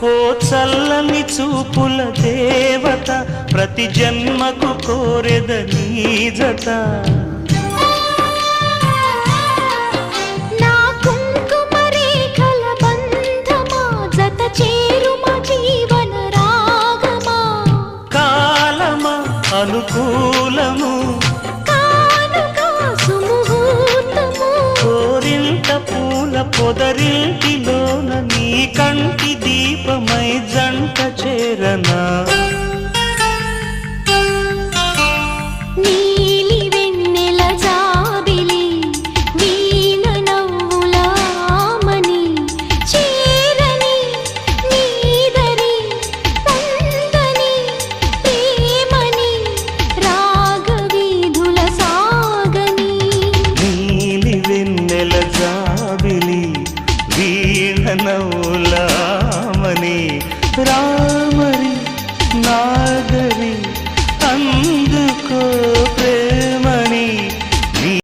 ఓ చల్లని చూపుల దేవత ప్రతి జన్మకు కోరెద నీ జత నా కుంకుమ రేఖల బంధమా జత చేరుమా జీవన రాగమా కాలమా అనుకూలము కానుక సుముహూర్తము కోరింత పూల పొదరింటిలోన నీ కంటి దీపమై జంట చేరనా నీలి వెన్నెల జాబిలి వీణ నవ్వుల ఆమని చేరని నీదరి పొందని ప్రేమని రాగవీధుల సాగని నీలి వెన్నెల జాబిలి వీణ నవ్వులామని రా